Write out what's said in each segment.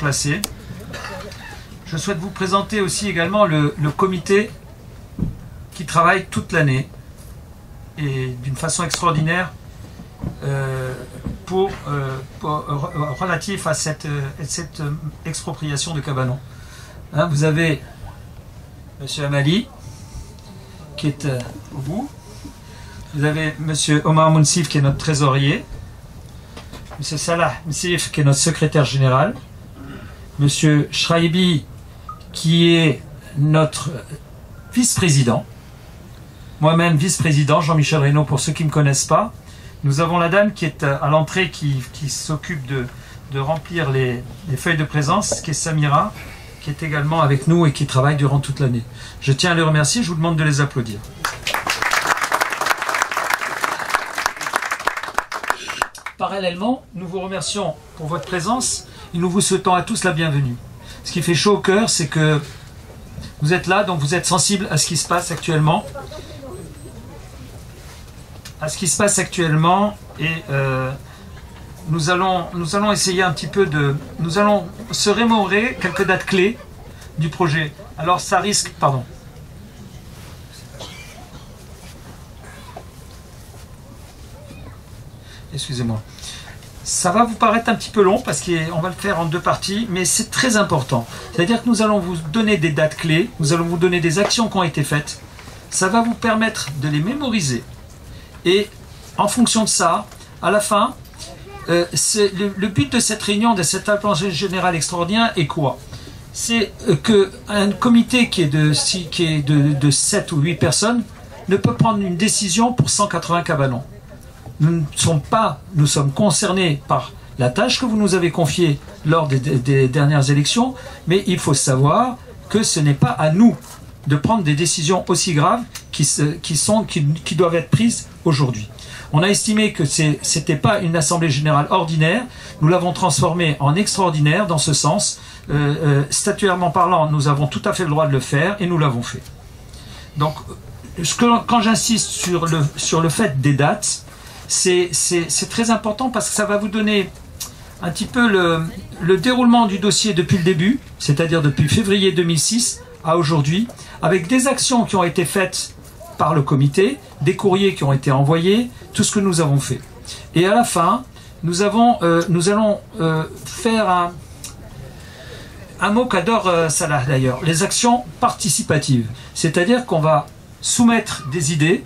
placés. Je souhaite vous présenter aussi également le comité qui travaille toute l'année et d'une façon extraordinaire relatif à cette expropriation de Cabanon. Hein, vous avez M. Amali qui est au bout. Vous avez M. Omar Mounsif qui est notre trésorier. M. Salah Msif qui est notre secrétaire général. M. Shraibi qui est notre vice-président. Moi-même vice-président, Jean-Michel Reynaud pour ceux qui ne me connaissent pas. Nous avons la dame qui est à l'entrée qui s'occupe de remplir les feuilles de présence, qui est Samira, qui est également avec nous et qui travaille durant toute l'année. Je tiens à les remercier, je vous demande de les applaudir. Parallèlement, nous vous remercions pour votre présence et nous vous souhaitons à tous la bienvenue. Ce qui fait chaud au cœur, c'est que vous êtes là, donc vous êtes sensibles à ce qui se passe actuellement. Et nous allons essayer un petit peu nous allons se remémorer quelques dates clés du projet. Alors ça risque, pardon. Excusez-moi. Ça va vous paraître un petit peu long parce qu'on va le faire en deux parties, mais c'est très important. C'est-à-dire que nous allons vous donner des dates clés, nous allons vous donner des actions qui ont été faites. Ça va vous permettre de les mémoriser. Et en fonction de ça, à la fin, le but de cette réunion, de cette assemblée générale extraordinaire est quoi? C'est qu'un comité qui est de 7 ou 8 personnes ne peut prendre une décision pour 180 cabanons. Nous sommes concernés par la tâche que vous nous avez confiée lors des dernières élections, mais il faut savoir que ce n'est pas à nous de prendre des décisions aussi graves qui doivent être prises aujourd'hui. On a estimé que ce n'était pas une assemblée générale ordinaire, nous l'avons transformée en extraordinaire dans ce sens. Statuairement parlant, nous avons tout à fait le droit de le faire et nous l'avons fait. Donc, quand j'insiste sur le fait des dates, c'est très important parce que ça va vous donner un petit peu le déroulement du dossier depuis le début, c'est-à-dire depuis février 2006 à aujourd'hui, avec des actions qui ont été faites par le comité, des courriers qui ont été envoyés, tout ce que nous avons fait. Et à la fin, nous allons faire un mot qu'adore Salah d'ailleurs, les actions participatives. C'est-à-dire qu'on va soumettre des idées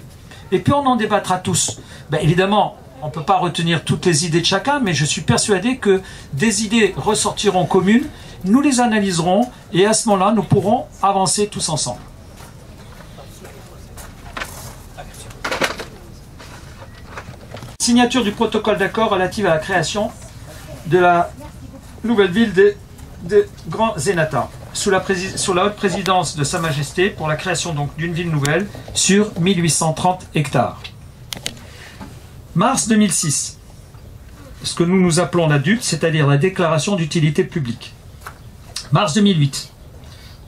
et puis on en débattra tous. Ben, évidemment, on ne peut pas retenir toutes les idées de chacun, mais je suis persuadé que des idées ressortiront communes, nous les analyserons et à ce moment-là, nous pourrons avancer tous ensemble. Signature du protocole d'accord relatif à la création de la nouvelle ville de Grand Zenata, sous la haute présidence de Sa Majesté, pour la création donc d'une ville nouvelle sur 1830 hectares. Mars 2006, ce que nous appelons la DUP, c'est-à-dire la déclaration d'utilité publique. Mars 2008,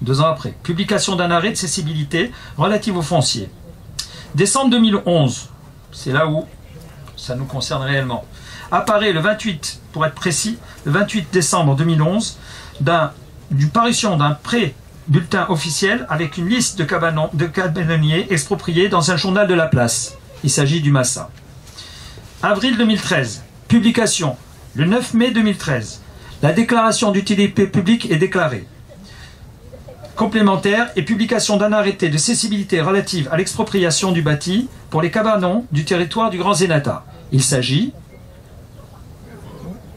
2 ans après, publication d'un arrêt de cessibilité relatif au foncier. Décembre 2011, c'est là où ça nous concerne réellement, apparaît le 28, pour être précis, le 28 décembre 2011, d'une parution d'un pré-bulletin officiel avec une liste de cabanonniers expropriés dans un journal de la place. Il s'agit du Massa. Avril 2013, publication, le 9 mai 2013, la déclaration d'utilité publique est déclarée. Complémentaire et publication d'un arrêté de cessibilité relative à l'expropriation du bâti pour les cabanons du territoire du Grand Zenata. Il s'agit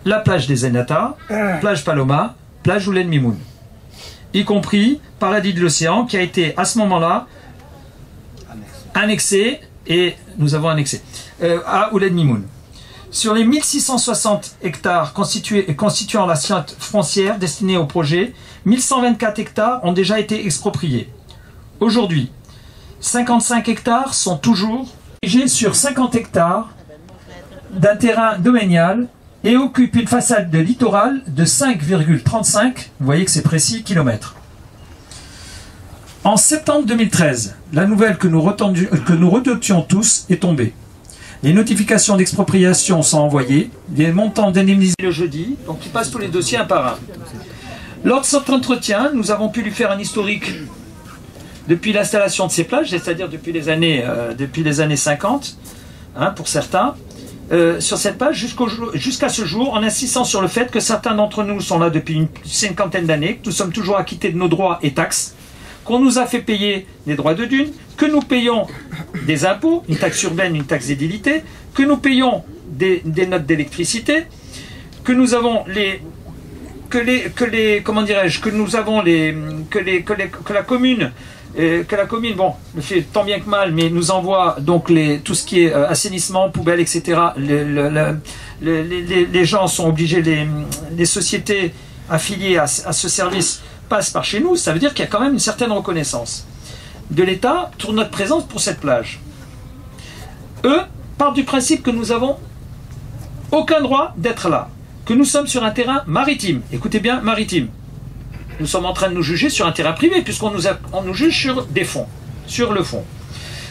la plage des Zenata, plage Paloma, plage Ouled Mimoun, y compris Paradis de l'Océan qui a été à ce moment-là annexé, et nous avons annexé à Ouled Mimoun. Sur les 1660 hectares constituant la sciente foncière destinée au projet, 1124 hectares ont déjà été expropriés. Aujourd'hui, 55 hectares sont toujours érigés sur 50 hectares d'un terrain domanial et occupent une façade de littoral de 5,35, vous voyez que c'est précis, kilomètres. En septembre 2013, la nouvelle que nous redoutions tous est tombée. Les notifications d'expropriation sont envoyées, les montants d'indemnisation le jeudi, donc ils passent tous les dossiers un par un. Lors de cet entretien, nous avons pu lui faire un historique depuis l'installation de ces plages, c'est-à-dire depuis les années 50, hein, pour certains, sur cette plage jusqu'à ce jour, en insistant sur le fait que certains d'entre nous sont là depuis une cinquantaine d'années, que nous sommes toujours acquittés de nos droits et taxes, qu'on nous a fait payer des droits de dune, que nous payons des impôts, une taxe urbaine, une taxe d'édilité, que nous payons des notes d'électricité, que nous avons que la commune, bon, le fait tant bien que mal, mais nous envoie donc tout ce qui est assainissement, poubelle, etc. Les gens sont obligés, les sociétés affiliées à ce service passent par chez nous. Ça veut dire qu'il y a quand même une certaine reconnaissance de l'État pour notre présence pour cette plage. Eux partent du principe que nous n'avons aucun droit d'être là, que nous sommes sur un terrain maritime. Écoutez bien, maritime. Nous sommes en train de nous juger sur un terrain privé, puisqu'on nous juge sur des fonds, sur le fond.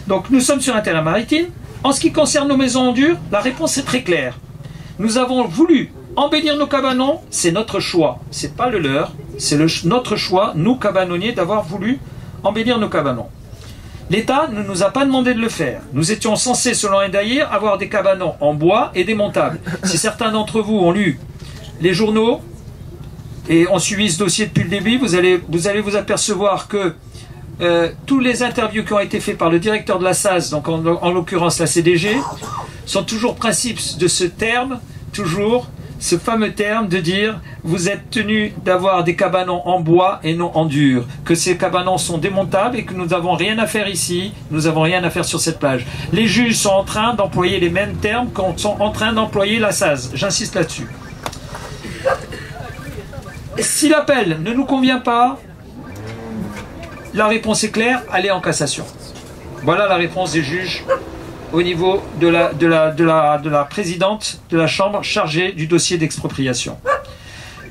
Donc nous sommes sur un terrain maritime. En ce qui concerne nos maisons en dur, la réponse est très claire. Nous avons voulu embellir nos cabanons, c'est notre choix. C'est pas le leur, c'est notre choix, nous cabanonniers, d'avoir voulu embellir nos cabanons. L'État ne nous a pas demandé de le faire. Nous étions censés, selon Endaïr, avoir des cabanons en bois et démontables. Si certains d'entre vous ont lu les journaux et ont suivi ce dossier depuis le début, vous allez vous apercevoir que tous les interviews qui ont été faites par le directeur de la SAS, donc en l'occurrence la CDG, sont toujours principes de ce terme, toujours ce fameux terme de dire vous êtes tenus d'avoir des cabanons en bois et non en dur, que ces cabanons sont démontables et que nous n'avons rien à faire ici, nous n'avons rien à faire sur cette plage. Les juges sont en train d'employer les mêmes termes qu'on sont en train d'employer la SAS, j'insiste là-dessus. Si l'appel ne nous convient pas, la réponse est claire, allez en cassation. Voilà la réponse des juges au niveau de la présidente de la Chambre chargée du dossier d'expropriation.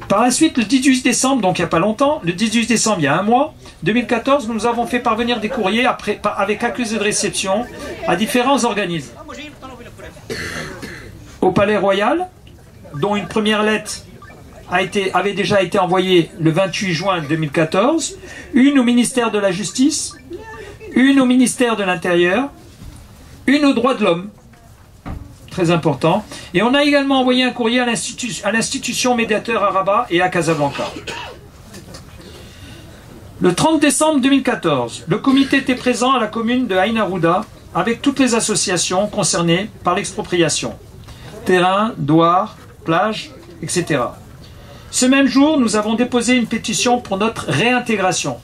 Par la suite, le 18 décembre, donc il n'y a pas longtemps, le 18 décembre, il y a un mois, 2014, nous avons fait parvenir des courriers avec accusé de réception à différents organismes. Au Palais Royal, dont une première lettre avait déjà été envoyée le 28 juin 2014, une au ministère de la Justice, une au ministère de l'Intérieur, une aux droits de l'homme, très important, et on a également envoyé un courrier à l'institution médiateur à Rabat et à Casablanca. Le 30 décembre 2014, le comité était présent à la commune de Ain Arouda avec toutes les associations concernées par l'expropriation, terrain, douar, plage, etc. Ce même jour, nous avons déposé une pétition pour notre réintégration.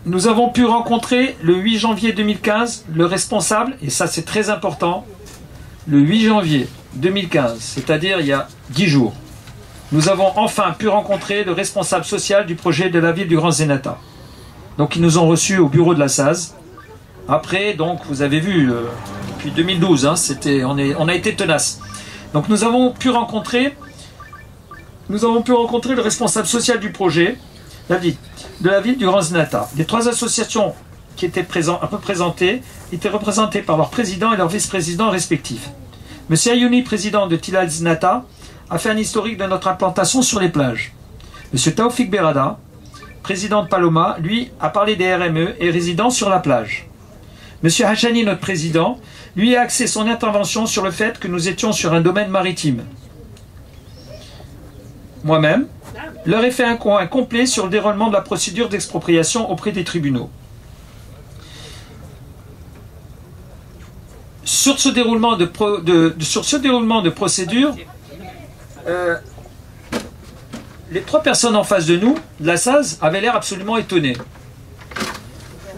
Nous avons pu rencontrer le 8 janvier 2015 le responsable, et ça c'est très important, le 8 janvier 2015, c'est-à-dire il y a 10 jours. Nous avons enfin pu rencontrer le responsable social du projet de la ville du Grand Zenata. Donc ils nous ont reçus au bureau de la SAS. Après, donc vous avez vu, depuis 2012, hein, on a été tenace. Donc nous avons pu rencontrer le responsable social du projet, de la ville du Grand Zenata. Les trois associations qui étaient représentées étaient représentées par leur président et leur vice-président respectifs. M. Ayouni, président de Tilal Zenata, a fait un historique de notre implantation sur les plages. M. Taoufik Berada, président de Paloma, lui, a parlé des RME et résidant sur la plage. M. Hachani, notre président, lui a axé son intervention sur le fait que nous étions sur un domaine maritime. Moi-même, leur ai fait un complet sur le déroulement de la procédure d'expropriation auprès des tribunaux. Sur ce déroulement de procédure, les trois personnes en face de nous, de la SAS, avaient l'air absolument étonnés.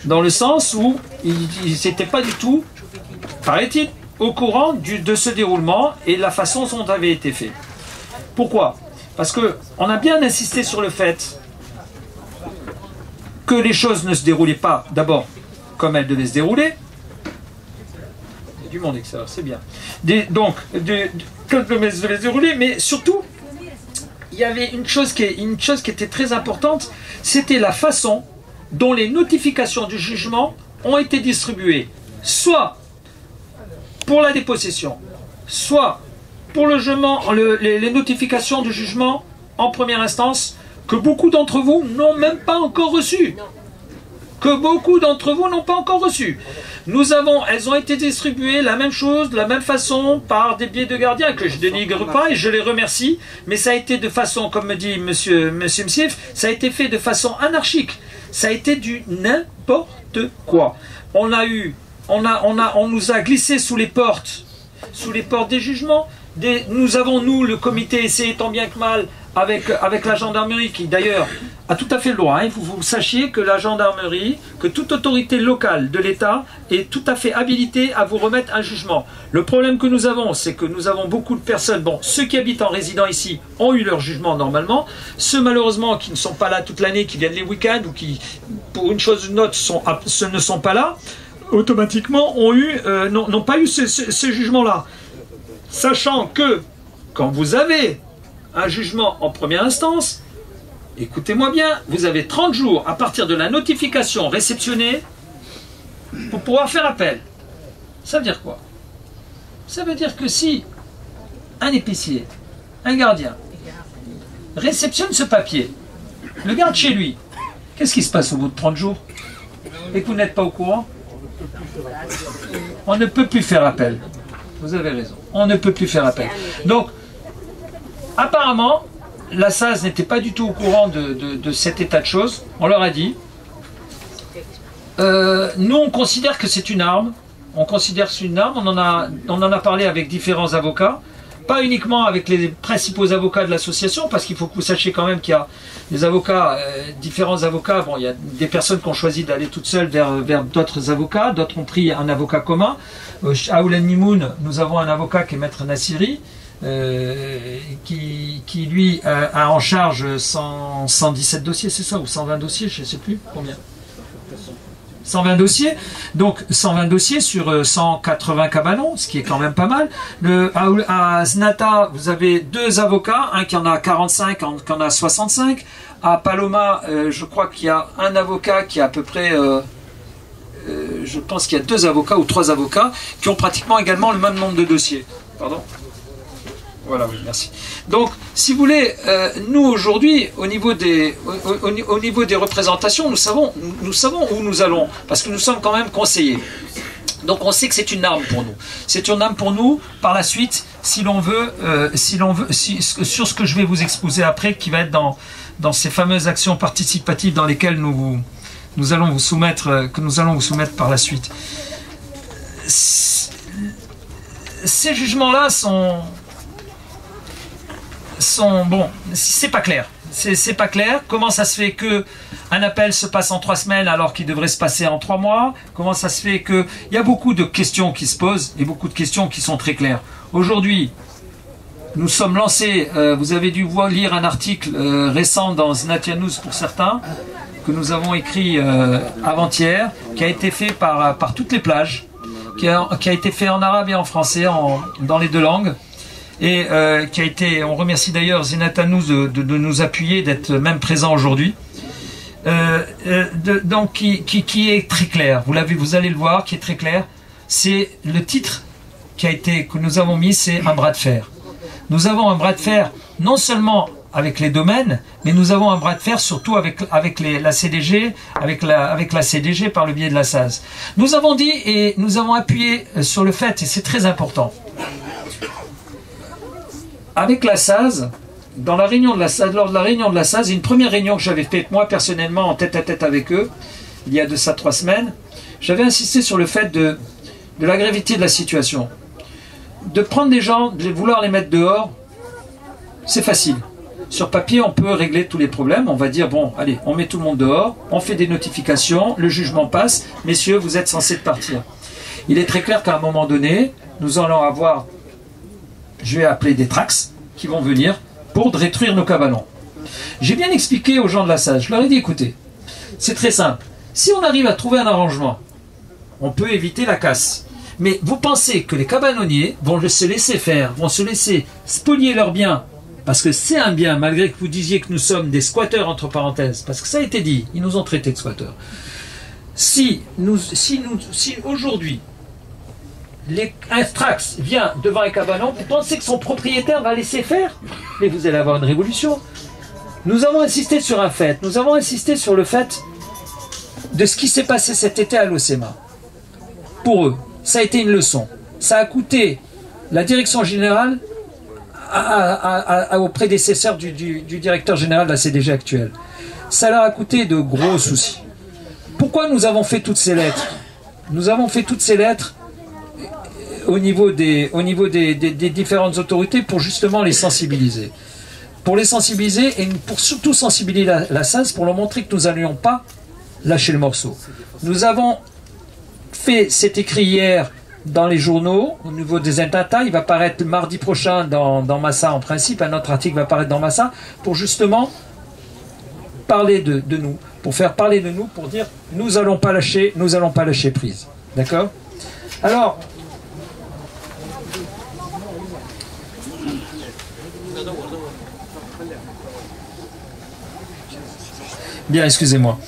Dans le sens où ils n'étaient pas du tout, paraît-il, au courant de ce déroulement et de la façon dont ça avait été fait. Pourquoi ? Parce qu'on a bien insisté sur le fait que les choses ne se déroulaient pas, d'abord, comme elles devaient se dérouler. Il y a du monde avec ça, c'est bien. Comme elles devaient se dérouler, mais surtout, il y avait une chose qui était très importante, c'était la façon dont les notifications du jugement ont été distribuées, soit pour la dépossession, soit pour le jugement, les notifications de jugement en première instance, que beaucoup d'entre vous n'ont même pas encore reçues. Que beaucoup d'entre vous n'ont pas encore reçues. Elles ont été distribuées la même chose, de la même façon, par des biais de gardiens, que je dénigre pas et je les remercie, mais ça a été de façon, comme me dit monsieur Msif, ça a été fait de façon anarchique. Ça a été du n'importe quoi. On nous a glissé sous les portes des jugements. Nous avons, le comité, essayé tant bien que mal, avec la gendarmerie, qui d'ailleurs a tout à fait le droit. Vous sachiez que la gendarmerie, que toute autorité locale de l'État est tout à fait habilitée à vous remettre un jugement. Le problème que nous avons, c'est que nous avons beaucoup de personnes, ceux qui habitent en résidant ici ont eu leur jugement normalement, ceux malheureusement qui ne sont pas là toute l'année, qui viennent les week-ends ou qui, pour une chose ou une autre, ne sont pas là, automatiquement n'ont pas eu ce jugement-là. Sachant que, quand vous avez un jugement en première instance, écoutez-moi bien, vous avez 30 jours à partir de la notification réceptionnée pour pouvoir faire appel. Ça veut dire quoi? Ça veut dire que si un épicier, un gardien, réceptionne ce papier, le garde chez lui, qu'est-ce qui se passe au bout de 30 jours? Et que vous n'êtes pas au courant? On ne peut plus faire appel. Vous avez raison. On ne peut plus faire appel. Donc, apparemment, la SAS n'était pas du tout au courant de cet état de choses. On leur a dit. Nous, on considère que c'est une arme. On considère que c'est une arme. On en a parlé avec différents avocats. Pas uniquement avec les principaux avocats de l'association, parce qu'il faut que vous sachiez quand même qu'il y a des avocats, différents avocats. Bon, il y a des personnes qui ont choisi d'aller toutes seules vers d'autres avocats. D'autres ont pris un avocat commun. À Oulen Mimoun, nous avons un avocat qui est Maître Nassiri, qui lui a en charge 117 dossiers, c'est ça, ou 120 dossiers, je ne sais plus combien. 120 dossiers, donc 120 dossiers sur 180 cabanons, ce qui est quand même pas mal. À Znata, vous avez 2 avocats, un qui en a 45, un qui en a 65. À Paloma, je crois qu'il y a un avocat qui a à peu près... je pense qu'il y a 2 avocats ou 3 avocats qui ont pratiquement également le même nombre de dossiers. Pardon ? Voilà, oui, merci. Donc, si vous voulez, nous aujourd'hui, au niveau des représentations, nous savons où nous allons, parce que nous sommes quand même conseillés. Donc, on sait que c'est une arme pour nous. C'est une arme pour nous, par la suite, si l'on veut, sur ce que je vais vous exposer après, qui va être dans ces fameuses actions participatives dans lesquelles nous allons vous soumettre, par la suite. Ces jugements-là sont bon, c'est pas clair. C'est pas clair. Comment ça se fait que un appel se passe en 3 semaines alors qu'il devrait se passer en 3 mois? Comment ça se fait que... Il y a beaucoup de questions qui se posent et beaucoup de questions qui sont très claires. Aujourd'hui, nous sommes lancés, vous avez dû lire un article récent dans Znatia News pour certains, que nous avons écrit avant-hier, qui a été fait par toutes les plages, qui a été fait en arabe et en français, dans les 2 langues. Et on remercie d'ailleurs Zenata News de nous appuyer, d'être même présent aujourd'hui. Donc qui est très clair. Vous allez le voir, qui est très clair. C'est le titre que nous avons mis, c'est un bras de fer. Nous avons un bras de fer non seulement avec les domaines, mais nous avons un bras de fer surtout avec la CDG, avec la CDG par le biais de la SAS. Nous avons dit et nous avons appuyé sur le fait, et c'est très important. Avec la SAS, lors de la réunion de la SAS, une première réunion que j'avais faite moi personnellement en tête-à-tête avec eux, il y a de ça 3 semaines, j'avais insisté sur le fait de la gravité de la situation. De prendre des gens, de vouloir les mettre dehors, c'est facile. Sur papier, on peut régler tous les problèmes. On va dire, bon, allez, on met tout le monde dehors, on fait des notifications, le jugement passe, messieurs, vous êtes censés partir. Il est très clair qu'à un moment donné, nous allons avoir... Je vais appeler des trax qui vont venir pour détruire nos cabanons. J'ai bien expliqué aux gens de la SAS, je leur ai dit, écoutez, c'est très simple. Si on arrive à trouver un arrangement, on peut éviter la casse. Mais vous pensez que les cabanonniers vont se laisser faire, vont se laisser spolier leurs biens, parce que c'est un bien, malgré que vous disiez que nous sommes des squatteurs, entre parenthèses, parce que ça a été dit, ils nous ont traités de squatteurs. Si aujourd'hui, un Strax vient devant un cabanon, vous pensez que son propriétaire va laisser faire? Mais vous allez avoir une révolution. Nous avons insisté sur un fait. Nous avons insisté sur le fait de ce qui s'est passé cet été à l'OCEMA. Pour eux, ça a été une leçon. Ça a coûté la direction générale au prédécesseur du directeur général de la CDG actuelle. Ça leur a coûté de gros soucis. Pourquoi nous avons fait toutes ces lettres? Nous avons fait toutes ces lettres au niveau des différentes autorités pour justement les sensibiliser. Pour les sensibiliser et pour surtout sensibiliser la SAS pour leur montrer que nous n'allions pas lâcher le morceau. Nous avons fait cet écrit hier dans les journaux, au niveau des Intata, il va paraître mardi prochain dans Massa en principe, un autre article va paraître dans Massa, pour justement parler de nous, pour faire parler de nous, pour dire nous n'allons pas lâcher prise. D'accord? Alors, bien, excusez-moi.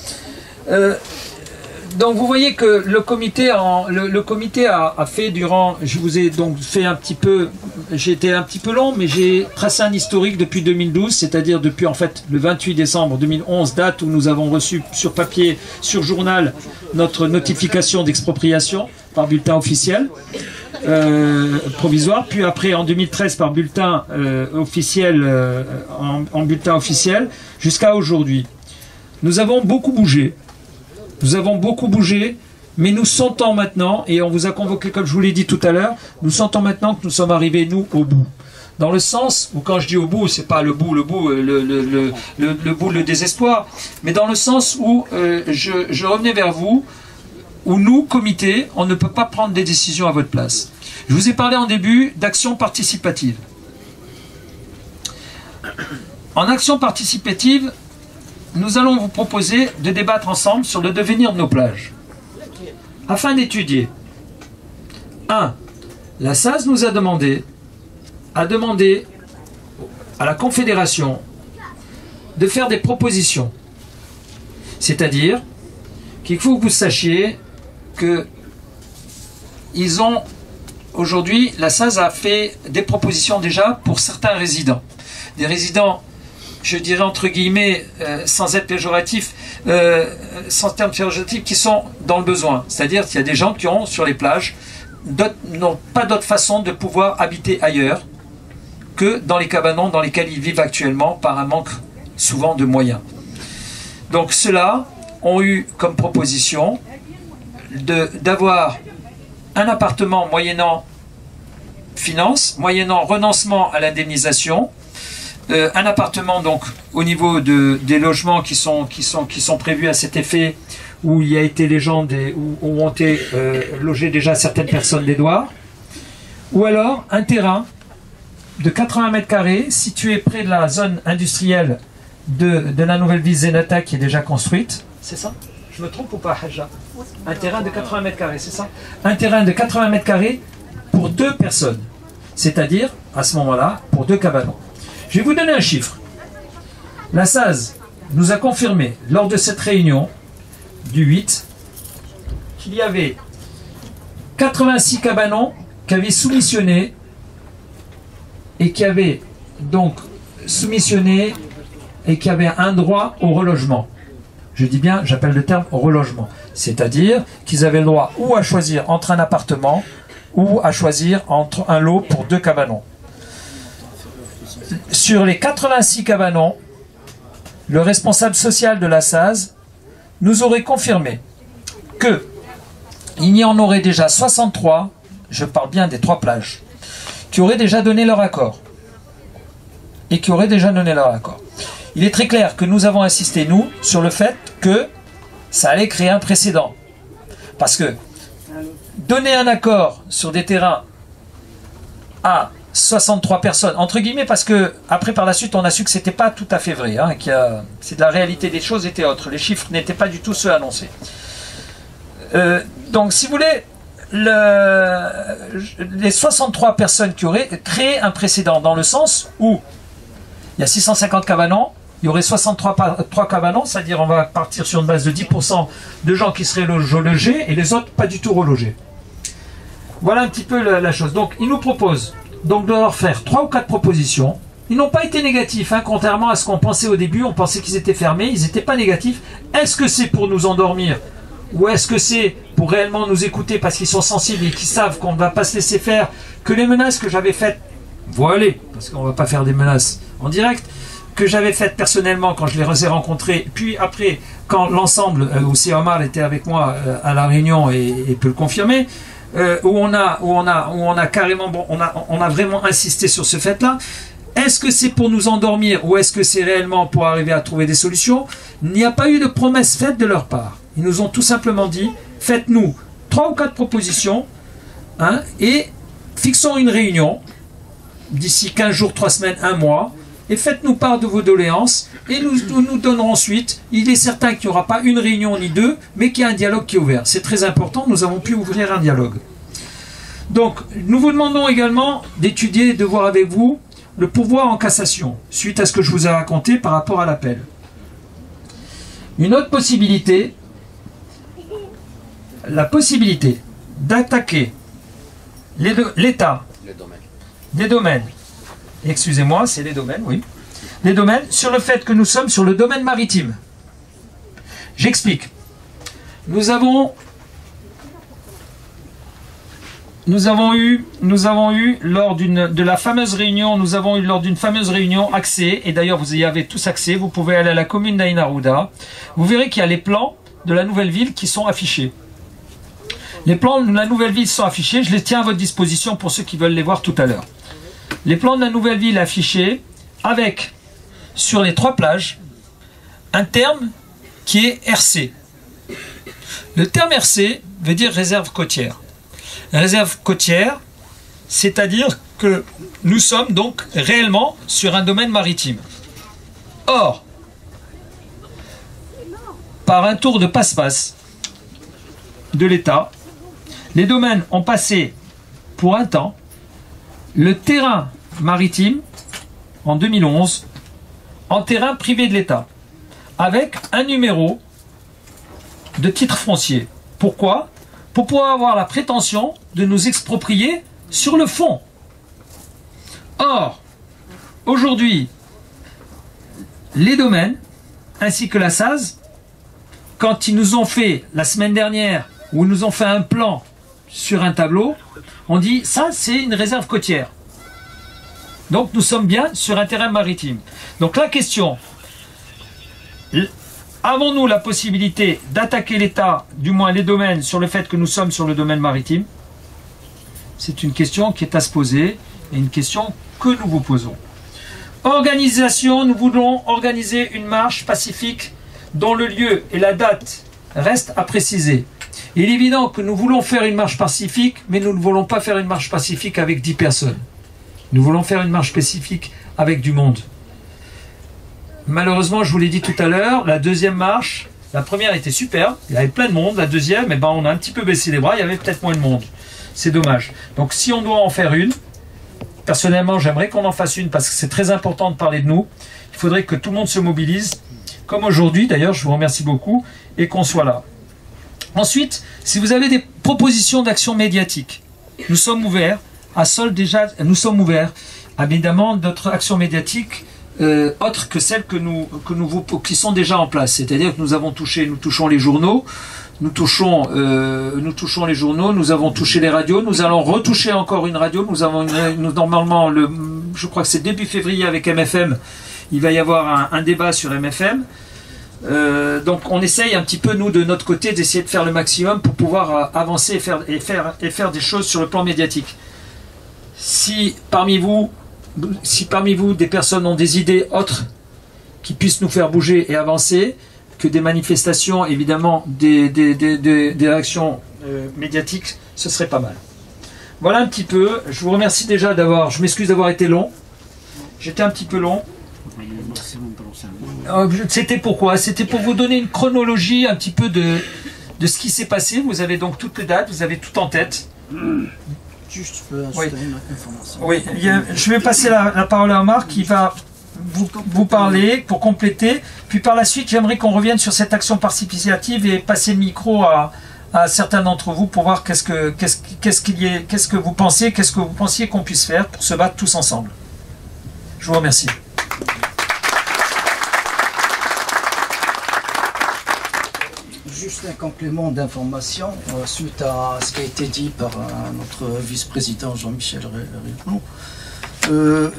Donc vous voyez que le comité a fait durant, je vous ai donc fait un petit peu, j'ai été un petit peu long, mais j'ai tracé un historique depuis 2012, c'est-à-dire depuis en fait le 28 décembre 2011, date où nous avons reçu sur papier, sur journal, notre notification d'expropriation par bulletin officiel provisoire, puis après en 2013 par bulletin officiel, en bulletin officiel, jusqu'à aujourd'hui. Nous avons beaucoup bougé. Nous avons beaucoup bougé, mais nous sentons maintenant, et on vous a convoqué comme je vous l'ai dit tout à l'heure, nous sentons maintenant que nous sommes arrivés, nous, au bout. Dans le sens, où quand je dis au bout, c'est pas le bout, le bout, le désespoir, mais dans le sens où je revenais vers vous, où nous, comité, on ne peut pas prendre des décisions à votre place. Je vous ai parlé en début d'action participative. En action participative, nous allons vous proposer de débattre ensemble sur le devenir de nos plages, afin d'étudier. 1. La SAS nous a demandé à la Confédération de faire des propositions. C'est-à-dire qu'il faut que vous sachiez que ils ont aujourd'hui, la SAS a fait des propositions déjà pour certains résidents. Des résidents, je dirais entre guillemets, sans être péjoratif, sans terme péjoratif, qui sont dans le besoin. C'est-à-dire qu'il y a des gens qui ont, sur les plages, n'ont pas d'autre façon de pouvoir habiter ailleurs que dans les cabanons dans lesquels ils vivent actuellement par un manque souvent de moyens. Donc ceux-là ont eu comme proposition d'avoir un appartement moyennant finance, moyennant renoncement à l'indemnisation, un appartement donc au niveau des logements qui sont prévus à cet effet, où il y a été les gens où ont été logées déjà certaines personnes d'Édouard, ou alors un terrain de 80 mètres carrés situé près de la zone industrielle de la nouvelle ville Zenata qui est déjà construite. C'est ça? Je me trompe ou pas, Hadja? Un terrain de 80 mètres carrés, c'est ça? Un terrain de 80 mètres carrés pour 2 personnes, c'est-à-dire à ce moment-là pour 2 cabanons. Je vais vous donner un chiffre. La SAS nous a confirmé lors de cette réunion du 8 qu'il y avait 86 cabanons qui avaient soumissionné et qui avaient donc soumissionné et qui avaient un droit au relogement. Je dis bien, j'appelle le terme relogement. C'est-à-dire qu'ils avaient le droit ou à choisir entre un appartement ou à choisir entre un lot pour 2 cabanons. Sur les 86 cabanons, le responsable social de la SAS nous aurait confirmé qu'il y en aurait déjà 63, je parle bien des 3 plages, qui auraient déjà donné leur accord. Et qui auraient déjà donné leur accord. Il est très clair que nous avons insisté, nous, sur le fait que ça allait créer un précédent. Parce que donner un accord sur des terrains à 63 personnes, entre guillemets, parce que après par la suite on a su que c'était pas tout à fait vrai, hein, c'est de la réalité des choses était autre, les chiffres n'étaient pas du tout ceux annoncés. Donc si vous voulez, les 63 personnes qui auraient créé un précédent dans le sens où il y a 650 cabanons, il y aurait 63 cabanons, c'est-à-dire on va partir sur une base de 10% de gens qui seraient relogés et les autres pas du tout relogés. Voilà un petit peu la chose. Donc, ils nous proposent donc de leur faire 3 ou 4 propositions. Ils n'ont pas été négatifs, hein, contrairement à ce qu'on pensait au début. On pensait qu'ils étaient fermés, ils n'étaient pas négatifs. Est-ce que c'est pour nous endormir ou est-ce que c'est pour réellement nous écouter parce qu'ils sont sensibles et qu'ils savent qu'on ne va pas se laisser faire, que les menaces que j'avais faites, voilà, parce qu'on ne va pas faire des menaces en direct, que j'avais faites personnellement quand je les ai rencontrés, puis après, quand l'ensemble, où c'est Omar était avec moi à la réunion et peut le confirmer, où on a carrément, bon, on a vraiment insisté sur ce fait-là. Est-ce que c'est pour nous endormir ou est-ce que c'est réellement pour arriver à trouver des solutions? Il n'y a pas eu de promesse faite de leur part. Ils nous ont tout simplement dit, faites-nous 3 ou 4 propositions, hein, et fixons une réunion d'ici 15 jours, 3 semaines, 1 mois, et faites-nous part de vos doléances, et nous donnerons ensuite. Il est certain qu'il n'y aura pas une réunion ni 2, mais qu'il y a un dialogue qui est ouvert. C'est très important, nous avons pu ouvrir un dialogue. Donc, nous vous demandons également d'étudier et de voir avec vous le pourvoi en cassation, suite à ce que je vous ai raconté par rapport à l'appel. Une autre possibilité, la possibilité d'attaquer l'État, les domaines, excusez-moi, c'est les domaines, oui, les domaines, sur le fait que nous sommes sur le domaine maritime. J'explique. Nous avons eu lors de la fameuse réunion, nous avons eu lors d'une fameuse réunion accès, et d'ailleurs vous y avez tous accès, vous pouvez aller à la commune d'Aïn Arouda, vous verrez qu'il y a les plans de la nouvelle ville qui sont affichés. Les plans de la nouvelle ville sont affichés, je les tiens à votre disposition pour ceux qui veulent les voir tout à l'heure. Les plans de la nouvelle ville affichés avec, sur les 3 plages, un terme qui est RC. Le terme RC veut dire réserve côtière. Réserve côtière, c'est-à-dire que nous sommes donc réellement sur un domaine maritime. Or, par un tour de passe-passe de l'État, les domaines ont passé pour un temps le terrain maritime en 2011 en terrain privé de l'État avec un numéro de titre foncier. Pourquoi ? Pour pouvoir avoir la prétention de nous exproprier sur le fond. Or, aujourd'hui, les domaines, ainsi que la SAZ, quand ils nous ont fait, la semaine dernière, où ils nous ont fait un plan sur un tableau, on dit, ça c'est une réserve côtière. Donc nous sommes bien sur un terrain maritime. Donc la question, avons-nous la possibilité d'attaquer l'État, du moins les domaines, sur le fait que nous sommes sur le domaine maritime? C'est une question qui est à se poser et une question que nous vous posons. Organisation, nous voulons organiser une marche pacifique dont le lieu et la date restent à préciser. Il est évident que nous voulons faire une marche pacifique, mais nous ne voulons pas faire une marche pacifique avec 10 personnes. Nous voulons faire une marche pacifique avec du monde. Malheureusement, je vous l'ai dit tout à l'heure, la deuxième marche, la première était super, il y avait plein de monde, la deuxième, eh ben, on a un petit peu baissé les bras, il y avait peut-être moins de monde. C'est dommage. Donc si on doit en faire une, personnellement j'aimerais qu'on en fasse une parce que c'est très important de parler de nous. Il faudrait que tout le monde se mobilise, comme aujourd'hui d'ailleurs, je vous remercie beaucoup, et qu'on soit là. Ensuite, si vous avez des propositions d'action médiatique, nous sommes ouverts, à Sol déjà, nous sommes ouverts, évidemment, d'autres actions médiatiques autres que celles qui sont déjà en place. C'est-à-dire que nous touchons les journaux, nous touchons les journaux, nous avons touché les radios, nous allons retoucher encore une radio, normalement, je crois que c'est début février avec MFM, il va y avoir un débat sur MFM. Donc on essaye un petit peu, nous, de notre côté, d'essayer de faire le maximum pour pouvoir avancer et faire des choses sur le plan médiatique. Si parmi vous, des personnes ont des idées autres qui puissent nous faire bouger et avancer, que des manifestations, évidemment, des réactions médiatiques, ce serait pas mal. Voilà un petit peu. Je vous remercie déjà je m'excuse d'avoir été long. J'étais un petit peu long. C'était pourquoi? C'était pour vous donner une chronologie un petit peu de ce qui s'est passé. Vous avez donc toutes les dates, vous avez tout en tête. Juste, je peux ajouter une information. Oui, je vais passer la parole à Omar qui va vous parler pour compléter. Puis par la suite, j'aimerais qu'on revienne sur cette action participative et passer le micro à à certains d'entre vous pour voir qu'est-ce que vous pensiez qu'on puisse faire pour se battre tous ensemble. Je vous remercie. Juste un complément d'information suite à ce qui a été dit par notre vice-président Jean-Michel Riblon.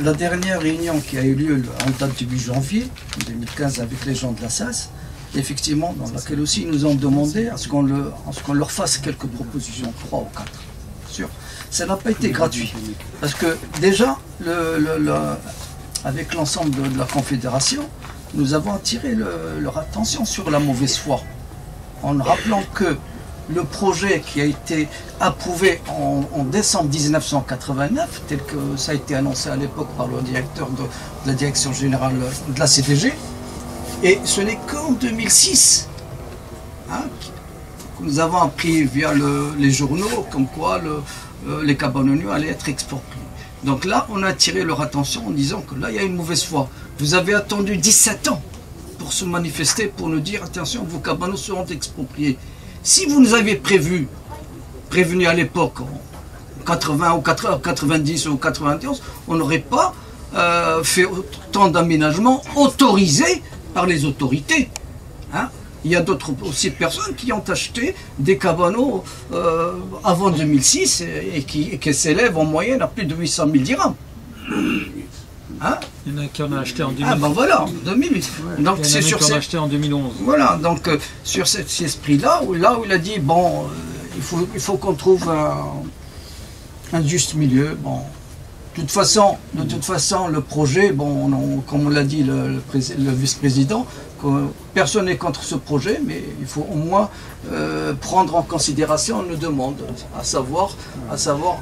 La dernière réunion qui a eu lieu en date du 8 janvier 2015 avec les gens de la SAS, effectivement, dans laquelle aussi ils nous ont demandé à ce qu'on leur fasse quelques propositions, 3 ou 4. Sûr. Ça n'a pas été gratuit. Parce que déjà, avec l'ensemble de la Confédération, nous avons attiré leur attention sur la mauvaise foi. En rappelant que le projet qui a été approuvé en décembre 1989, tel que ça a été annoncé à l'époque par le directeur de la direction générale de la CDG, et ce n'est qu'en 2006 que nous avons appris via les journaux comme quoi les cabanoniaux allaient être expropriés. Donc là, on a attiré leur attention en disant que là, il y a une mauvaise foi. Vous avez attendu 17 ans pour se manifester, pour nous dire attention, vos cabanos seront expropriés. Si vous nous avez prévenu à l'époque, en 80 ou 90 ou 91, on n'aurait pas fait autant d'aménagements autorisés par les autorités. Il y a d'autres aussi personnes qui ont acheté des cabanos avant 2006 et qui s'élèvent en moyenne à plus de 800 000 dirhams. Il y en a qui en ont acheté en 2008. Ah ben voilà, en 2008. Donc c'est sur qui en ont acheté en 2011. Voilà, donc sur cet esprit-là, où il a dit bon, il faut qu'on trouve un juste milieu. Bon, de toute façon, le projet, bon, comme on l'a dit le vice-président, personne n'est contre ce projet, mais il faut au moins prendre en considération nos demandes, à savoir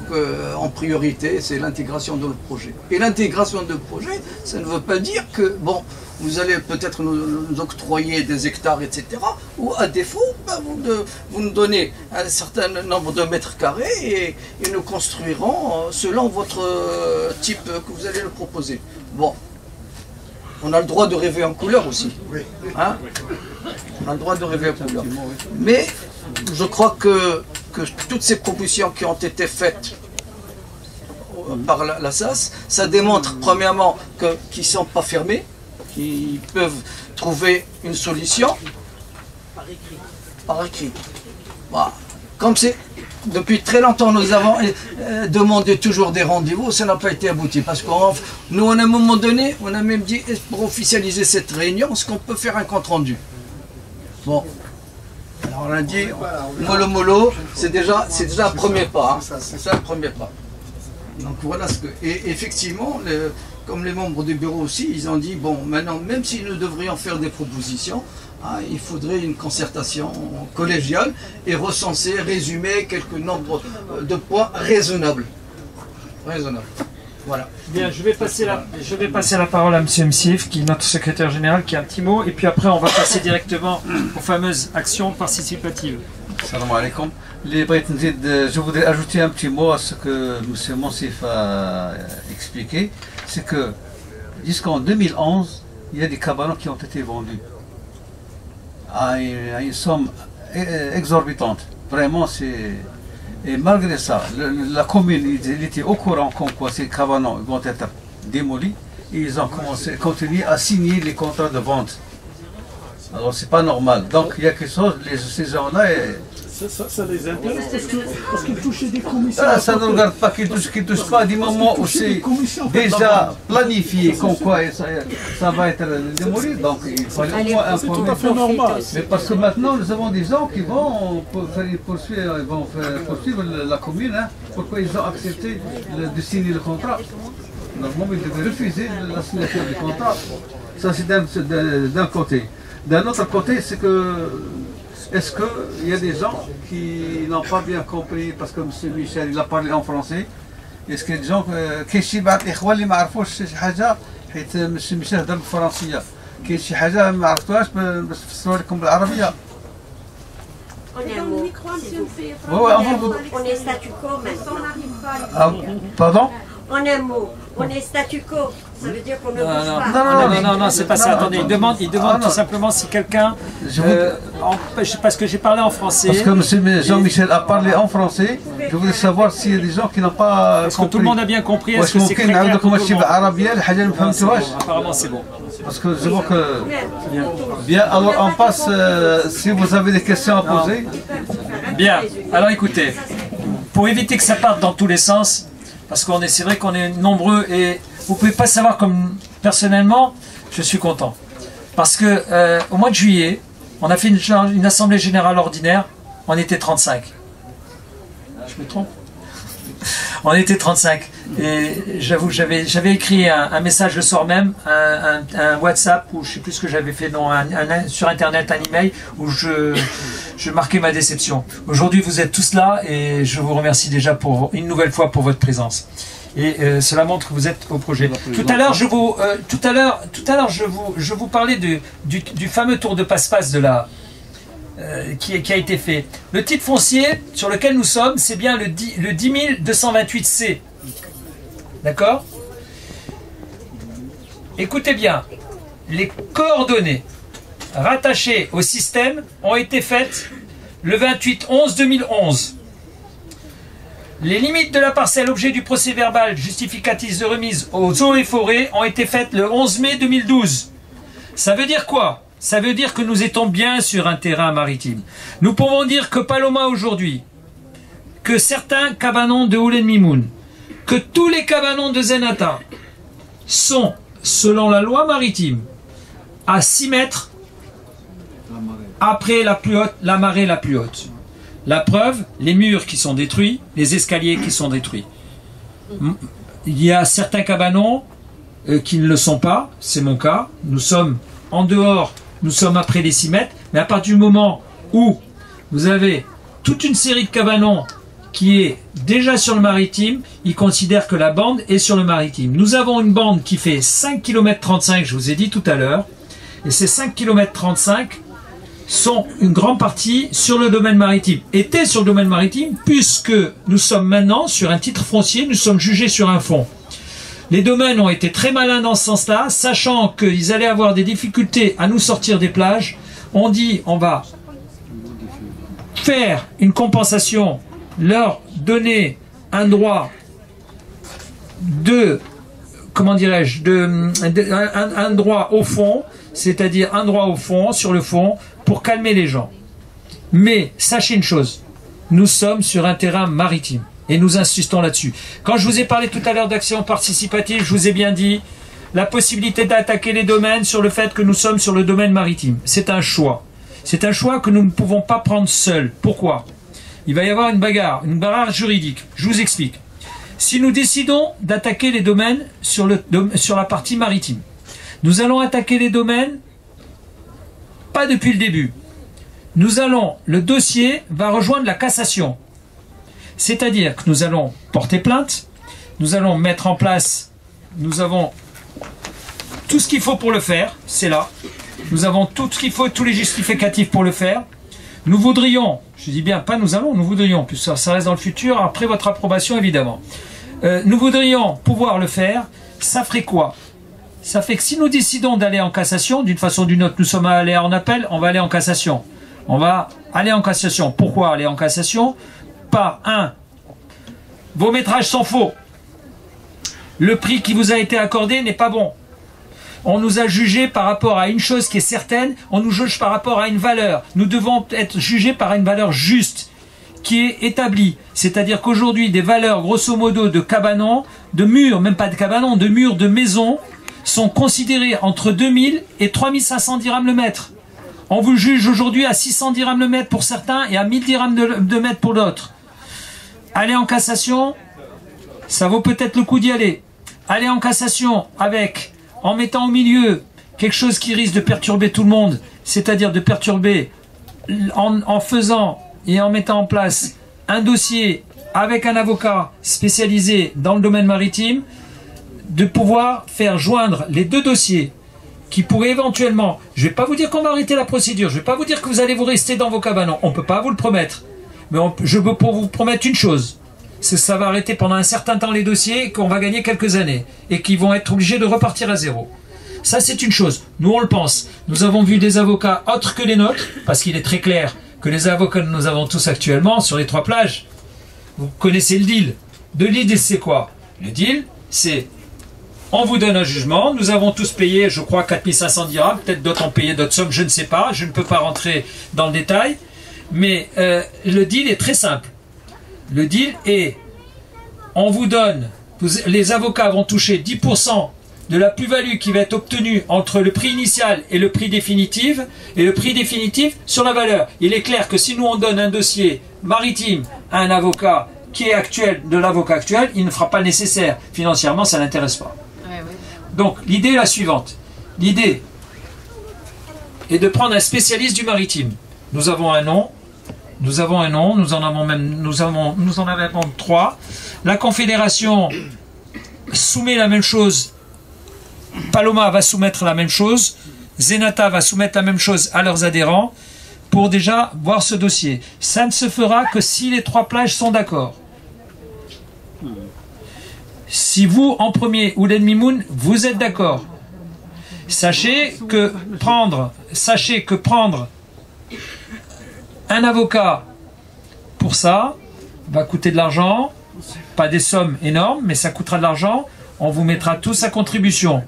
qu'en priorité, c'est l'intégration de le projet. Et l'intégration de projet, ça ne veut pas dire que, bon, vous allez peut-être nous octroyer des hectares, etc. Ou à défaut, vous nous donnez un certain nombre de mètres carrés et nous construirons selon votre type que vous allez le proposer. Bon. On a le droit de rêver en couleur aussi. On a le droit de rêver en couleur. Mais je crois que toutes ces propositions qui ont été faites par la SAS, ça démontre premièrement qu'ils ne sont pas fermés, qu'ils peuvent trouver une solution par écrit. Voilà. Comme c'est depuis très longtemps, nous avons demandé toujours des rendez-vous, ça n'a pas été abouti. Parce que nous, à un moment donné, on a même dit, pour officialiser cette réunion, est-ce qu'on peut faire un compte-rendu? Bon. Alors on a dit, mollo, c'est déjà un premier pas. C'est ça le premier pas. Donc voilà ce que... Et effectivement, comme les membres du bureau aussi, ils ont dit, bon, maintenant, même si nous devrions faire des propositions, il faudrait une concertation collégiale et recenser, résumer quelques nombres de points raisonnables. Voilà. Bien, je vais passer la parole à M. Msif, qui est notre secrétaire général, qui a un petit mot, et puis après on va passer directement aux fameuses actions participatives. Salam alaikum. Je voudrais ajouter un petit mot à ce que M. Msif a expliqué. C'est que jusqu'en 2011, il y a des cabanons qui ont été vendus à une somme exorbitante. Vraiment, c'est... Et malgré ça, la commune il était au courant comme quoi ces cabanons vont être démolis et ils ont continué à signer les contrats de vente. Alors c'est pas normal. Donc il y a quelque chose, ces gens-là... Ça les intéresse parce qu'ils touchaient des commissions. Ça ne regarde pas qu'ils ne touchent pas du moment où c'est déjà planifié comme quoi ça va être démoli. Donc il fallait au moins c'est tout à fait normal. Mais parce que maintenant nous avons des gens qui vont poursuivre la commune. Pourquoi ils ont accepté de signer le contrat? Normalement ils devaient refuser la signature du contrat. Ça c'est d'un côté. D'un autre côté, c'est que est-ce qu'il y a des gens qui n'ont pas bien compris, parce que M. Michel il a parlé en français, est-ce qu'il y a des gens qui شي بعض الإخوة اللي ما عرفوش شي حاجة حيت M. Michel هضر بالفرنسية كاين شي حاجة ما عرفتوهاش باش نفسروها لكم بالعربية. On est statu quo maintenant. Pardon? En un mot, on est statu quo. Ça veut dire qu'on ne Non, bouge non, pas. non, c'est pas ça. Attendez, il demande tout simplement si quelqu'un... parce que j'ai parlé en français. Parce que M. Jean-Michel a parlé en français, je voulais savoir s'il y a des gens qui n'ont pas Est-ce que compris. tout le monde a bien compris? Est-ce que c'est ممكن clair نعاود pour لكم tout الشيء le monde? بالعربية الحاجة اللي ما Non, c'est bon. فهمتوهاش. Apparemment, c'est bon. Parce que je vois que... Bien, alors on passe, si vous avez des questions à poser. Bien, alors écoutez, pour éviter que ça parte dans tous les sens, parce qu'on est, c'est vrai qu'on est nombreux et vous pouvez pas savoir comme personnellement, je suis content. Parce que au mois de juillet, on a fait une assemblée générale ordinaire, on était 35. Je me trompe? On était 35. Et j'avoue, j'avais écrit un message le soir même, un WhatsApp, ou je sais plus ce que j'avais fait, non, sur Internet, un email, où je marquais ma déception. Aujourd'hui, vous êtes tous là, et je vous remercie déjà une nouvelle fois pour votre présence. Et cela montre que vous êtes au projet. Tout à l'heure, je vous parlais du fameux tour de passe-passe de la... qui a été fait. Le titre foncier sur lequel nous sommes, c'est bien le 10 228C. D'accord? Écoutez bien, les coordonnées rattachées au système ont été faites le 28/11/2011. Les limites de la parcelle objet du procès verbal justificatif de remise aux eaux et forêts ont été faites le 11 mai 2012. Ça veut dire quoi? Ça veut dire que nous étions bien sur un terrain maritime. Nous pouvons dire que Paloma aujourd'hui, que certains cabanons de Oulen Mimoun, que tous les cabanons de Zenata sont, selon la loi maritime, à 6 mètres après la marée la plus haute. La preuve, les murs qui sont détruits, les escaliers qui sont détruits. Il y a certains cabanons qui ne le sont pas, c'est mon cas. Nous sommes en dehors, nous sommes après les 6 mètres, mais à partir du moment où vous avez toute une série de cabanons qui est déjà sur le maritime, ils considèrent que la bande est sur le maritime. Nous avons une bande qui fait 5 km 35, je vous ai dit tout à l'heure, et ces 5 km 35 sont une grande partie sur le domaine maritime. Étaient sur le domaine maritime, puisque nous sommes maintenant sur un titre foncier, nous sommes jugés sur un fonds. Les domaines ont été très malins dans ce sens-là, sachant qu'ils allaient avoir des difficultés à nous sortir des plages. On dit, on va faire une compensation, leur donner un droit de, comment dirais-je, un droit au fond, c'est-à-dire un droit au fond, sur le fond, pour calmer les gens. Mais sachez une chose, nous sommes sur un terrain maritime et nous insistons là-dessus. Quand je vous ai parlé tout à l'heure d'action participative, je vous ai bien dit la possibilité d'attaquer les domaines sur le fait que nous sommes sur le domaine maritime. C'est un choix. C'est un choix que nous ne pouvons pas prendre seuls. Pourquoi? Il va y avoir une bagarre juridique. Je vous explique. Si nous décidons d'attaquer les domaines sur la partie maritime, nous allons attaquer les domaines pas depuis le début. Le dossier va rejoindre la cassation. C'est-à-dire que nous allons porter plainte, nous allons mettre en place, nous avons tout ce qu'il faut pour le faire, c'est là. Nous avons tout ce qu'il faut, tous les justificatifs pour le faire. Nous voudrions, je dis bien pas nous voudrions, puisque ça reste dans le futur, après votre approbation évidemment. Nous voudrions pouvoir le faire, ça ferait quoi? Ça fait que si nous décidons d'aller en cassation, d'une façon ou d'une autre, nous sommes allés en appel, on va aller en cassation. On va aller en cassation. Pourquoi aller en cassation? Par un, vos métrages sont faux. Le prix qui vous a été accordé n'est pas bon. On nous a jugé par rapport à une chose qui est certaine, on nous juge par rapport à une valeur. Nous devons être jugés par une valeur juste, qui est établie. C'est-à-dire qu'aujourd'hui, des valeurs, grosso modo, de cabanons, de murs, même pas de cabanons, de murs, de maisons, sont considérées entre 2000 et 3500 dirhams le mètre. On vous juge aujourd'hui à 600 dirhams le mètre pour certains et à 1000 dirhams de mètre pour d'autres. Aller en cassation, ça vaut peut-être le coup d'y aller. Aller en cassation en mettant au milieu quelque chose qui risque de perturber tout le monde, c'est-à-dire de perturber en faisant et en mettant en place un dossier avec un avocat spécialisé dans le domaine maritime, de pouvoir faire joindre les deux dossiers qui pourraient éventuellement, je ne vais pas vous dire qu'on va arrêter la procédure, je ne vais pas vous dire que vous allez vous rester dans vos cabanons, on ne peut pas vous le promettre, mais je peux vous promettre une chose, ça va arrêter pendant un certain temps les dossiers, qu'on va gagner quelques années et qu'ils vont être obligés de repartir à zéro. Ça, c'est une chose. Nous, on le pense. Nous avons vu des avocats autres que les nôtres, parce qu'il est très clair que les avocats que nous avons tous actuellement sur les 3 plages, vous connaissez le deal. Le deal, c'est quoi? Le deal, c'est on vous donne un jugement, nous avons tous payé, je crois, 4500 dirhams, peut-être d'autres ont payé d'autres sommes, je ne sais pas, je ne peux pas rentrer dans le détail, mais le deal est très simple. Le deal est, on vous donne, les avocats vont toucher 10% de la plus-value qui va être obtenue entre le prix initial et le prix définitif, et le prix définitif sur la valeur. Il est clair que si nous on donne un dossier maritime à un avocat qui est actuel, de l'avocat actuel, il ne fera pas le nécessaire. Financièrement, ça ne l'intéresse pas. Donc, l'idée est la suivante. L'idée est de prendre un spécialiste du maritime. Nous avons un nom. Nous en avons même 3. La Confédération soumet la même chose. Paloma va soumettre la même chose. Zenata va soumettre la même chose à leurs adhérents pour déjà voir ce dossier. Ça ne se fera que si les 3 plages sont d'accord. Si vous, en premier, ou l'Enmimoun, vous êtes d'accord, sachez que prendre un avocat pour ça va coûter de l'argent, pas des sommes énormes, mais ça coûtera de l'argent. On vous mettra tous à contribution.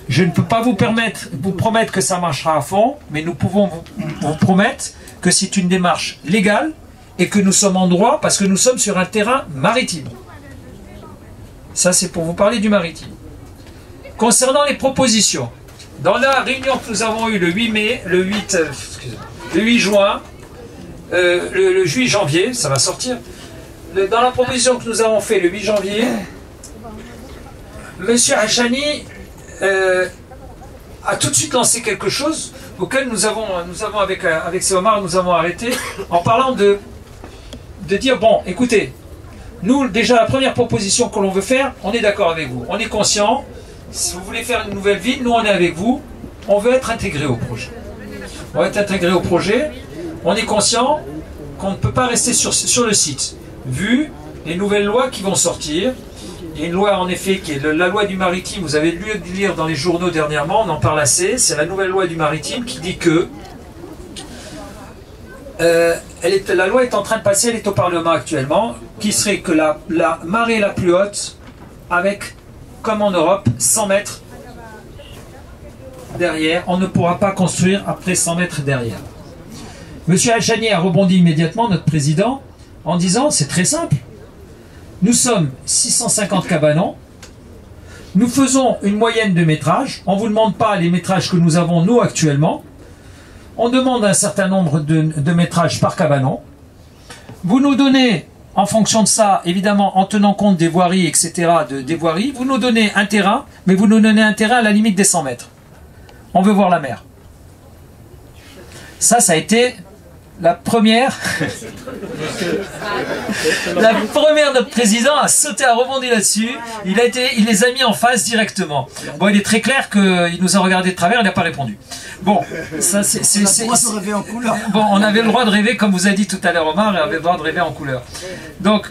Je ne peux pas vous promettre que ça marchera à fond, mais nous pouvons vous promettre que c'est une démarche légale et que nous sommes en droit parce que nous sommes sur un terrain maritime. Ça, c'est pour vous parler du maritime. Concernant les propositions, dans la réunion que nous avons eue le 8 juin, le 8 janvier, ça va sortir, dans la proposition que nous avons fait le 8 janvier, M. Hachani a tout de suite lancé quelque chose auquel nous avons avec Seomar, nous avons arrêté en parlant de dire, bon, écoutez, nous, déjà, la première proposition que l'on veut faire, on est d'accord avec vous. On est conscient. Si vous voulez faire une nouvelle ville, nous, on est avec vous. On veut être intégré au projet. On veut être intégré au projet. On est conscient qu'on ne peut pas rester sur le site. Vu les nouvelles lois qui vont sortir. Il y a une loi, en effet, qui est la loi du maritime. Vous avez dû lire dans les journaux dernièrement, on en parle assez. C'est la nouvelle loi du maritime qui dit que la loi est en train de passer, elle est au Parlement actuellement, qui serait que la marée la plus haute, avec, comme en Europe, 100 mètres derrière, on ne pourra pas construire après 100 mètres derrière. Monsieur Hachani a rebondi immédiatement, notre président, en disant, c'est très simple, nous sommes 650 cabanons, nous faisons une moyenne de métrage, on ne vous demande pas les métrages que nous avons nous actuellement, on demande un certain nombre de métrages par cabanon. Vous nous donnez, en fonction de ça, évidemment, en tenant compte des voiries, etc., des voiries, vous nous donnez un terrain, mais vous nous donnez un terrain à la limite des 100 mètres. On veut voir la mer. Ça a été la première. Notre président a sauté, a rebondi là-dessus. Il les a mis en face directement. Bon, il est très clair qu'il nous a regardé de travers, il n'a pas répondu. Bon, ça Bon, on avait le droit de rêver, comme vous a dit tout à l'heure Omar, et on avait le droit de rêver en couleur. Donc,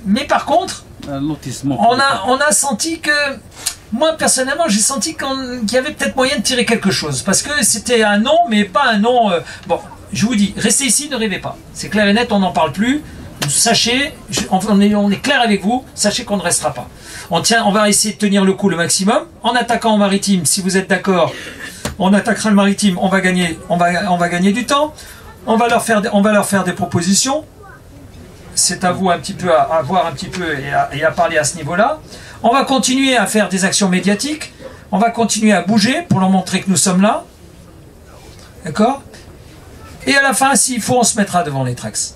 mais par contre, on a senti que, moi personnellement, j'ai senti qu'il y avait peut-être moyen de tirer quelque chose, parce que c'était un non, mais pas un non. Bon, je vous dis, restez ici, ne rêvez pas. C'est clair et net, on n'en parle plus. Sachez, on est clair avec vous, sachez qu'on ne restera pas. On va essayer de tenir le coup le maximum, en attaquant au maritime, si vous êtes d'accord. On attaquera le maritime, on va gagner du temps. On va leur faire des propositions. C'est à vous un petit peu à voir un petit peu et à parler à ce niveau-là. On va continuer à faire des actions médiatiques. On va continuer à bouger pour leur montrer que nous sommes là. D'accord? Et à la fin, s'il faut, on se mettra devant les Trax.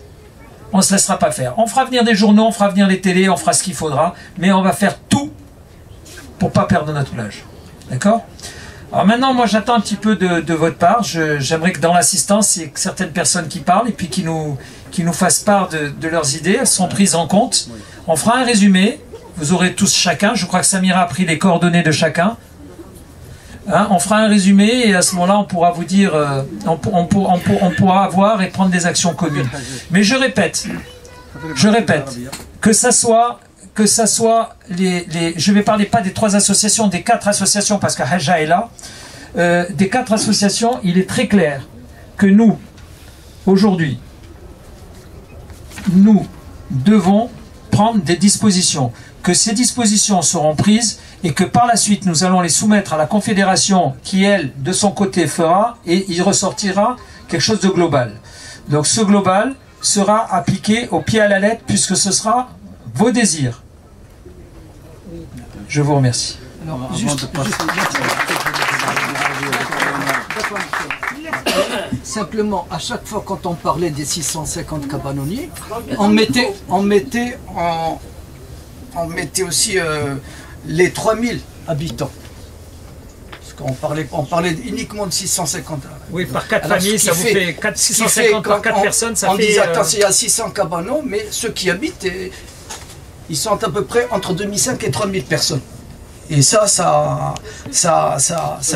On ne se laissera pas faire. On fera venir des journaux, on fera venir les télés, on fera ce qu'il faudra. Mais on va faire tout pour ne pas perdre notre plage. D'accord? Alors maintenant, moi j'attends un petit peu de votre part. J'aimerais que dans l'assistance, il y ait certaines personnes qui parlent et puis qui nous fassent part de leurs idées. Elles seront prises en compte. On fera un résumé. Vous aurez tous chacun. Je crois que Samira a pris les coordonnées de chacun. Hein, on fera un résumé et à ce moment-là, on pourra vous dire, on pourra avoir et prendre des actions communes. Mais je répète, Je répète, que ça soit je vais parler pas des 3 associations, des 4 associations, parce que Haja est là. Des 4 associations, il est très clair que nous, aujourd'hui, nous devons prendre des dispositions, que ces dispositions seront prises et que par la suite nous allons les soumettre à la Confédération qui, elle, de son côté fera, et il ressortira quelque chose de global. Donc ce global sera appliqué au pied à la lettre puisque ce sera vos désirs. Je vous remercie. Alors, simplement, à chaque fois quand on parlait des 650 cabanonniers, on mettait aussi les 3000 habitants. Parce qu'on parlait uniquement de 650. Oui, par 4 familles, ça vous fait 650 par 4 personnes, ça fait... On disait, attends, il y a 600 cabanons, mais ceux qui habitent, ils sont à peu près entre 2500 et 3000 personnes. Et ça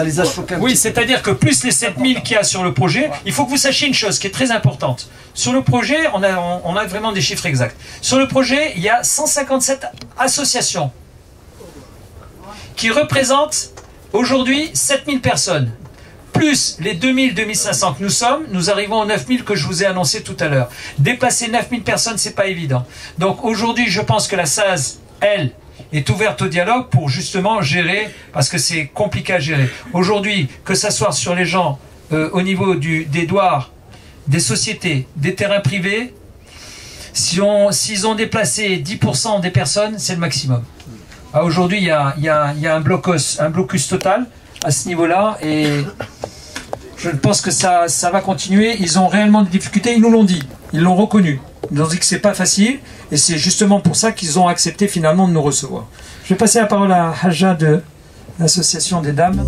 les a choqués. Oui, c'est-à-dire que plus les 7000 qu'il y a sur le projet, il faut que vous sachiez une chose qui est très importante. Sur le projet, on a vraiment des chiffres exacts. Sur le projet, il y a 157 associations qui représentent aujourd'hui 7000 personnes. Plus les 2000-2500 que nous sommes, nous arrivons aux 9000 que je vous ai annoncé tout à l'heure. Déplacer 9000 personnes, c'est pas évident. Donc aujourd'hui, je pense que la SAZ, elle, est ouverte au dialogue pour justement gérer, parce que c'est compliqué à gérer. Aujourd'hui, que ça soit sur les gens au niveau des douars, des sociétés, des terrains privés, s'ils ont déplacé 10% des personnes, c'est le maximum. Aujourd'hui, il y a un blocus total à ce niveau-là, et je pense que ça va continuer. Ils ont réellement des difficultés, ils nous l'ont dit, ils l'ont reconnu. Ils nous ont dit que c'est pas facile, et c'est justement pour ça qu'ils ont accepté finalement de nous recevoir. Je vais passer la parole à Haja de l'association des dames.